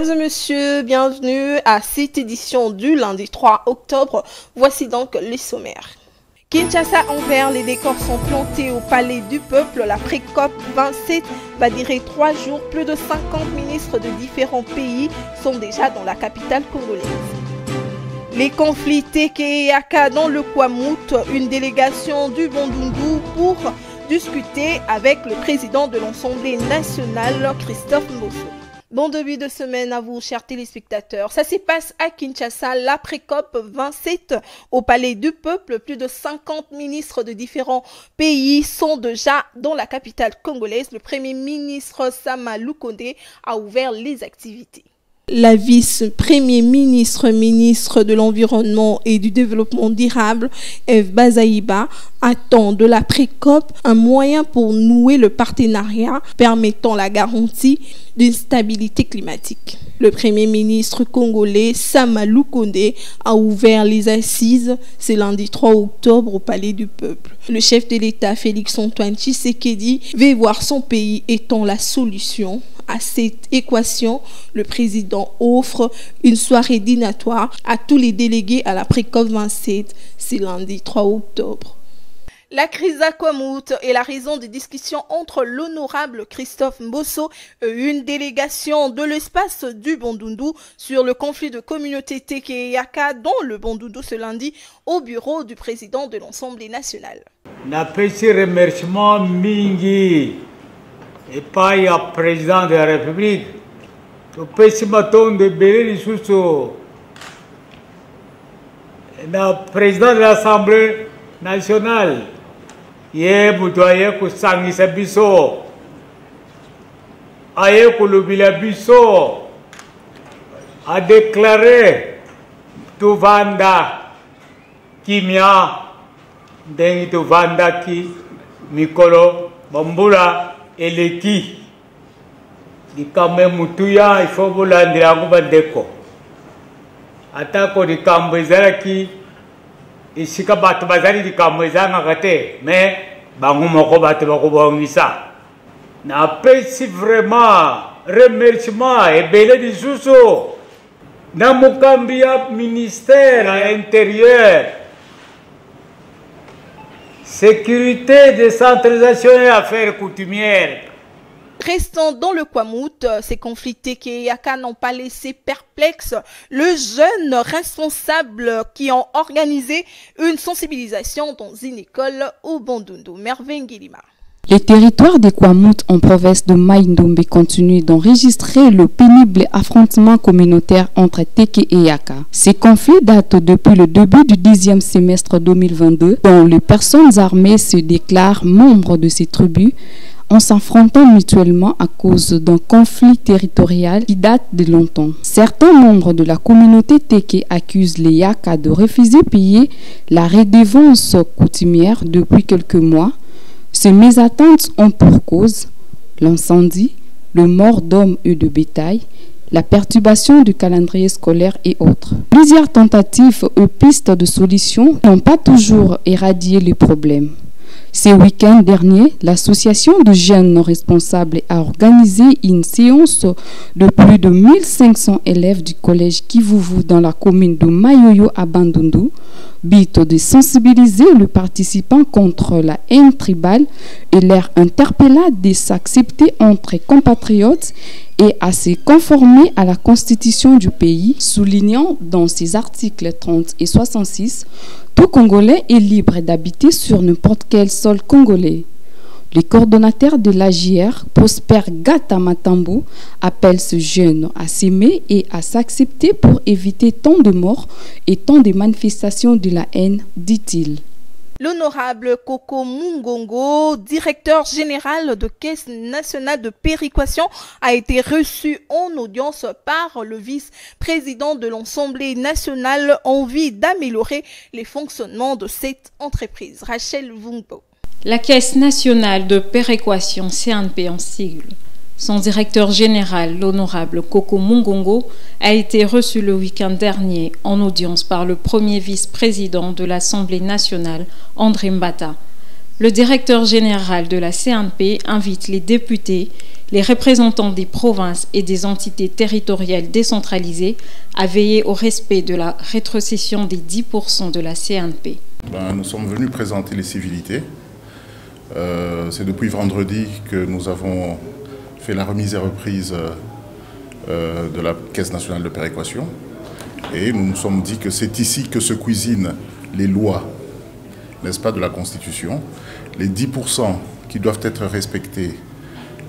Mesdames et messieurs, bienvenue à cette édition du lundi 3 octobre. Voici donc les sommaires. Kinshasa envers, les décors sont plantés au Palais du Peuple. La pré-COP 27 va durer 3 jours. Plus de 50 ministres de différents pays sont déjà dans la capitale congolaise. Les conflits Teke et Yaka dans le Kwamout, une délégation du Bandundu pour discuter avec le président de l'Assemblée nationale, Christophe Mbosso. Bon début de semaine à vous, chers téléspectateurs. Ça se passe à Kinshasa, l'après-COP 27 au Palais du Peuple. Plus de 50 ministres de différents pays sont déjà dans la capitale congolaise. Le Premier ministre Sama Lukonde a ouvert les activités. La vice-premier ministre, ministre de l'Environnement et du Développement durable, Eve Bazaïba, attend de la pré-COP un moyen pour nouer le partenariat permettant la garantie d'une stabilité climatique. Le Premier ministre congolais Sama Lukonde a ouvert les assises ce lundi 3 octobre au Palais du Peuple. Le chef de l'État Félix-Antoine Tshisekedi veut voir son pays étant la solution à cette équation. Le président offre une soirée dînatoire à tous les délégués à la pré-COP 27 ce lundi 3 octobre. La crise à Kwamout est la raison des discussions entre l'honorable Christophe Mbosso et une délégation de l'espace du Bandundu sur le conflit de communauté Teke et Yaka dans le Bandundu ce lundi au bureau du président de l'Assemblée nationale. N'apprécie remerciement mingi et pas le président de la République. Le président de Béli Sousso, le président de l'Assemblée nationale. Ye mutoye kusangisa biso aye kulubila biso a déclaré tuvanda kimia ndengi tuvanda ki mikolo bambula eleki dikame mutuya ifo bulandira ngubandeko atako dikambo ezalaki isika bato bazali dikambo ezanga te mais bango moko bato bakobongisa na pesi vraiment remerciement ebele lisusu na mokambi ya ministère intérieur sécurité décentralisation et affaires coutumières. Restant dans le Kwamout, ces conflits Teke et Yaka n'ont pas laissé perplexe le jeune responsable qui ont organisé une sensibilisation dans une école au Bandundu. Merveille Ngilima. Les territoires des Kwamout en province de Mai-Ndombe continuent d'enregistrer le pénible affrontement communautaire entre Teke et Yaka. Ces conflits datent depuis le début du 10e semestre 2022, dont les personnes armées se déclarent membres de ces tribus en s'affrontant mutuellement à cause d'un conflit territorial qui date de longtemps. Certains membres de la communauté Teke accusent les Yaka de refuser de payer la redevance coutumière depuis quelques mois. Ces mésattentes ont pour cause l'incendie, le mort d'hommes et de bétail, la perturbation du calendrier scolaire et autres. Plusieurs tentatives ou pistes de solutions n'ont pas toujours éradié les problèmes. Ce week-end dernier, l'association de jeunes responsables a organisé une séance de plus de 1500 élèves du collège Kivuvu dans la commune de Mayoyo à Bandundu, but de sensibiliser les participants contre la haine tribale et leur interpella de s'accepter entre compatriotes et à se conformer à la constitution du pays, soulignant dans ses articles 30 et 66 tout Congolais est libre d'habiter sur n'importe quel sol congolais. Le coordonnateur de l'AJR, Prosper Gata Matambo, appelle ce jeune à s'aimer et à s'accepter pour éviter tant de morts et tant de manifestations de la haine, dit-il. L'honorable Koko Mungongo, directeur général de Caisse nationale de péréquation, a été reçu en audience par le vice-président de l'Assemblée nationale en vue d'améliorer les fonctionnements de cette entreprise. Rachel Vungbo. La Caisse nationale de péréquation, CNP en sigle, son directeur général, l'honorable Koko Mungongo, a été reçu le week-end dernier en audience par le premier vice-président de l'Assemblée nationale, André Mbata. Le directeur général de la CNP invite les députés, les représentants des provinces et des entités territoriales décentralisées à veiller au respect de la rétrocession des 10% de la CNP. Nous sommes venus présenter les civilités. C'est depuis vendredi que nous avons fait la remise et reprise de la Caisse nationale de péréquation. Et nous nous sommes dit que c'est ici que se cuisinent les lois, n'est-ce pas, de la Constitution. Les 10% qui doivent être respectés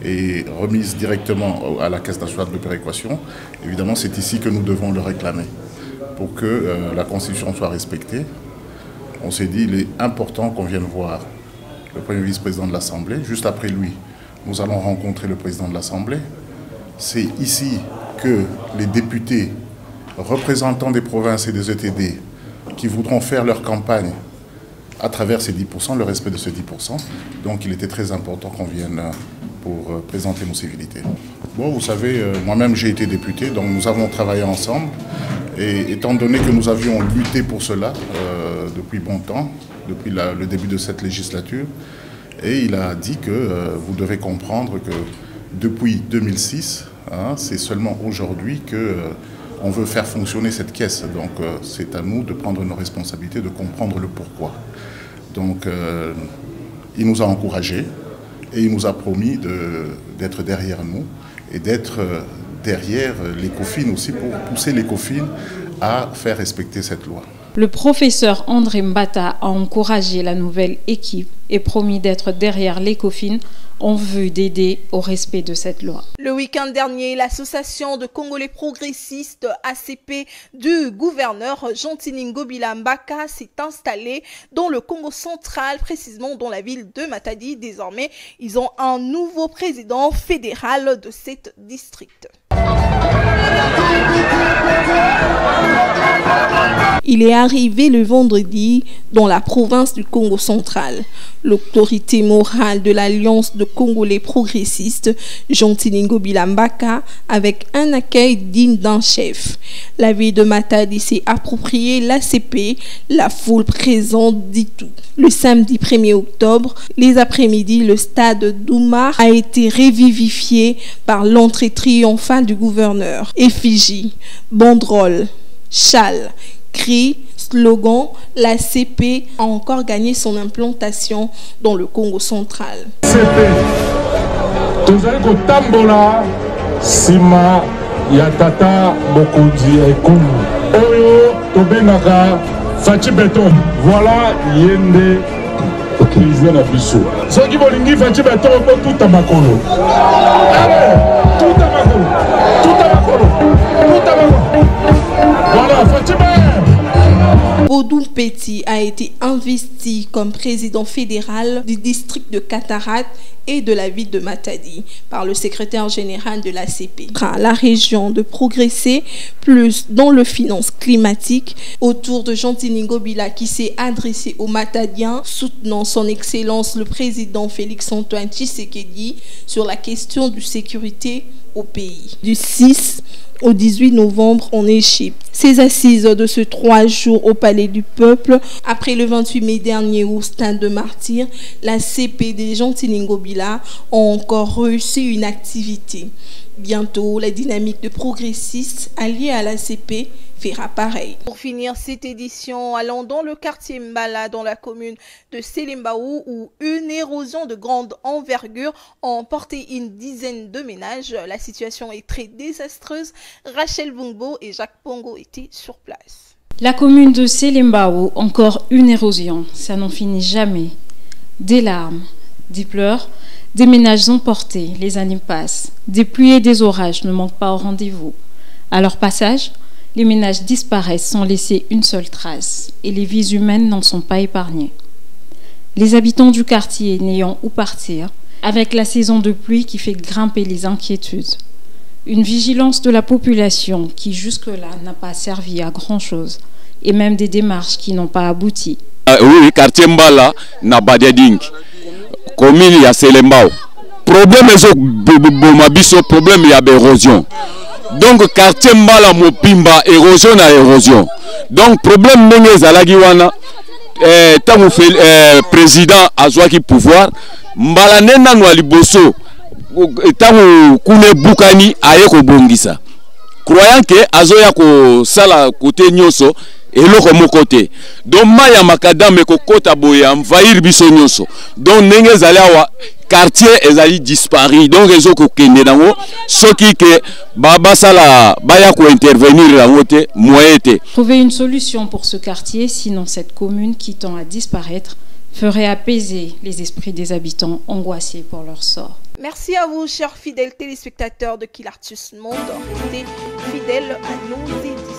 et remises directement à la Caisse nationale de péréquation, évidemment c'est ici que nous devons le réclamer. Pour que la Constitution soit respectée, on s'est dit qu'il est important qu'on vienne voir le premier vice-président de l'Assemblée. Juste après lui, nous allons rencontrer le président de l'Assemblée. C'est ici que les députés, représentants des provinces et des ETD, qui voudront faire leur campagne à travers ces 10%, le respect de ces 10%. Donc il était très important qu'on vienne pour présenter nos civilités. Bon, vous savez, moi-même j'ai été député, donc nous avons travaillé ensemble. Et étant donné que nous avions lutté pour cela depuis bon temps, depuis le début de cette législature, et il a dit que vous devez comprendre que depuis 2006, c'est seulement aujourd'hui qu'on veut faire fonctionner cette caisse. Donc c'est à nous de prendre nos responsabilités, de comprendre le pourquoi. Donc il nous a encouragés et il nous a promis d'être derrière nous et d'être derrière l'ECOFIN aussi pour pousser l'ECOFIN à faire respecter cette loi. Le professeur André Mbata a encouragé la nouvelle équipe et promis d'être derrière l'ECOFIN en vue d'aider au respect de cette loi. Le week-end dernier, l'association de Congolais progressistes ACP du gouverneur Jean-Tini Ngobila Mbaka s'est installée dans le Congo central, précisément dans la ville de Matadi. Désormais, ils ont un nouveau président fédéral de cette district. Il est arrivé le vendredi dans la province du Congo central. L'autorité morale de l'Alliance de Congolais progressistes, Jean-Tini Ngobila Mbaka, avec un accueil digne d'un chef. La ville de Matadi s'est appropriée l'ACP, la foule présente dit tout. Le samedi 1er octobre, les après-midi, le stade d'Oumar a été revivifié par l'entrée triomphale du gouverneur. Effigie, banderole, châle, cris, slogan, la CP a encore gagné son implantation dans le Congo central. CP, tozali tambola sima ya tata Bokondi Ekulu. Oyo tobengaka Fachi Beton. Voilà yende président na biso. Soki bolingi Fachi Beton ko tuta makolo. Allez, tuta makolo. Tuta makolo. Tuta makolo. Voilà Fachi Beton. Bodou Petit a été investi comme président fédéral du district de Katarat et de la ville de Matadi par le secrétaire général de l'ACP. La région de progresser plus dans le finance climatique autour de Jean-Tini Ngobila qui s'est adressé aux Matadiens soutenant son excellence le président Félix-Antoine Tshisekedi sur la question de sécurité au pays. Du 6 au 18 novembre en Égypte. Ces assises de ce 3 jours au Palais du Peuple, après le 28 mai dernier au Stade de Martyrs, la CPD Jean-Tini Ngobila ont encore reçu une activité. Bientôt, la dynamique de progressistes alliés à la CP fera pareil. Pour finir cette édition, allons dans le quartier Mbala, dans la commune de Selimbaou, où une érosion de grande envergure a emporté une dizaine de ménages. La situation est très désastreuse. Rachel Bungbo et Jacques Pongo étaient sur place. La commune de Selimbaou, encore une érosion, ça n'en finit jamais. Des larmes, des pleurs, des ménages emportés, les années passent. Des pluies et des orages ne manquent pas au rendez-vous. À leur passage, les ménages disparaissent sans laisser une seule trace et les vies humaines n'en sont pas épargnées. Les habitants du quartier n'ayant où partir, avec la saison de pluie qui fait grimper les inquiétudes. Une vigilance de la population qui jusque-là n'a pas servi à grand-chose et même des démarches qui n'ont pas abouti. Oui, quartier Mbala na Badiading, commune ya Selembao. Problème est problème il y a d'érosion. Donc quartier Mbala Mopimba érosion à érosion. Donc problème n'est zalagi wana tant président azwaki pouvoir Mbala nena no liboso tango kune bukani aye ko bongisa croyant que azoya ko sala côté nyoso eloko moko te donc maya makadame ko kota boya envahir biso nyoso donc ndenge ezali awa quartier ezali disparu donc ezo ko kende nango soki ke baba sala baya ko intervenir nango te moyen te. Trouver une solution pour ce quartier, sinon cette commune qui tend à disparaître ferait apaiser les esprits des habitants angoissés pour leur sort. Merci à vous, chers fidèles téléspectateurs de Kilartus Monde. Restez fidèles à nos éditions.